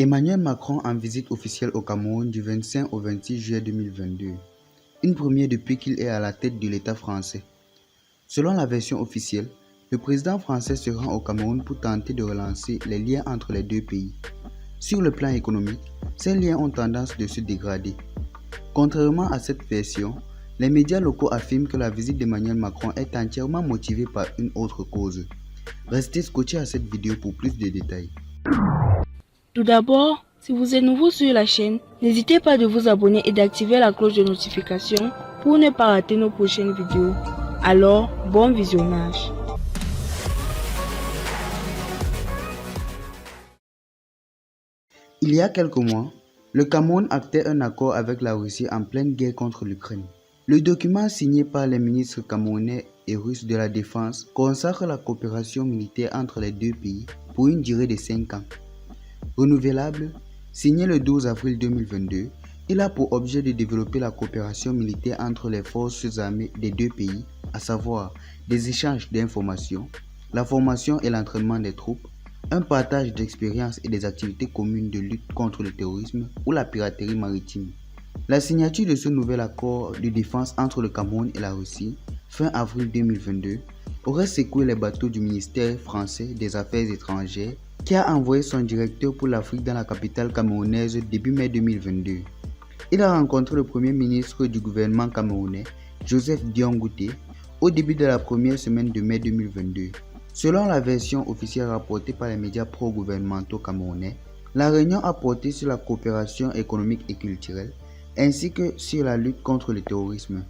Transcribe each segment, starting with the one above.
Emmanuel Macron en visite officielle au Cameroun du 25 au 26 juillet 2022. Une première depuis qu'il est à la tête de l'État français. Selon la version officielle, le président français se rend au Cameroun pour tenter de relancer les liens entre les deux pays. Sur le plan économique, ces liens ont tendance de se dégrader. Contrairement à cette version, les médias locaux affirment que la visite d'Emmanuel Macron est entièrement motivée par une autre cause. Restez scotchés à cette vidéo pour plus de détails. Tout d'abord, si vous êtes nouveau sur la chaîne, n'hésitez pas de vous abonner et d'activer la cloche de notification pour ne pas rater nos prochaines vidéos. Alors, bon visionnage. Il y a quelques mois, le Cameroun actait un accord avec la Russie en pleine guerre contre l'Ukraine. Le document signé par les ministres camerounais et russes de la Défense consacre la coopération militaire entre les deux pays pour une durée de 5 ans. Renouvelable, signé le 12 avril 2022, il a pour objet de développer la coopération militaire entre les forces armées des deux pays, à savoir des échanges d'informations, la formation et l'entraînement des troupes, un partage d'expériences et des activités communes de lutte contre le terrorisme ou la piraterie maritime. La signature de ce nouvel accord de défense entre le Cameroun et la Russie, fin avril 2022, aurait secoué les bateaux du ministère français des Affaires étrangères qui a envoyé son directeur pour l'Afrique dans la capitale camerounaise début mai 2022. Il a rencontré le premier ministre du gouvernement camerounais, Joseph Dion-Ngouté, au début de la première semaine de mai 2022. Selon la version officielle rapportée par les médias pro-gouvernementaux camerounais, la réunion a porté sur la coopération économique et culturelle, ainsi que sur la lutte contre le terrorisme.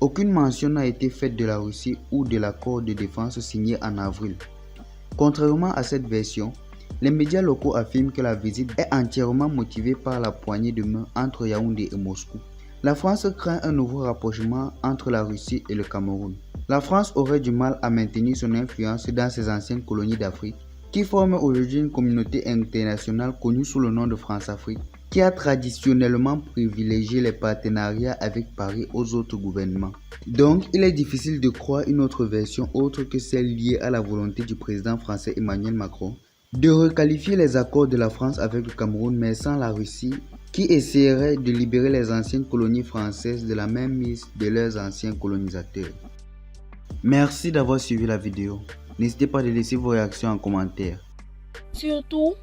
Aucune mention n'a été faite de la Russie ou de l'accord de défense signé en avril. Contrairement à cette version, les médias locaux affirment que la visite est entièrement motivée par la poignée de main entre Yaoundé et Moscou. La France craint un nouveau rapprochement entre la Russie et le Cameroun. La France aurait du mal à maintenir son influence dans ses anciennes colonies d'Afrique, qui forment aujourd'hui une communauté internationale connue sous le nom de France-Afrique, qui a traditionnellement privilégié les partenariats avec Paris aux autres gouvernements. Donc, il est difficile de croire une autre version autre que celle liée à la volonté du président français Emmanuel Macron de requalifier les accords de la France avec le Cameroun mais sans la Russie, qui essaierait de libérer les anciennes colonies françaises de la même mise de leurs anciens colonisateurs. Merci d'avoir suivi la vidéo. N'hésitez pas à laisser vos réactions en commentaire. Surtout,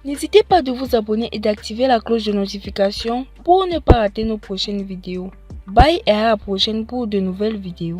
n'hésitez pas de vous abonner et d'activer la cloche de notification pour ne pas rater nos prochaines vidéos. Bye et à la prochaine pour de nouvelles vidéos.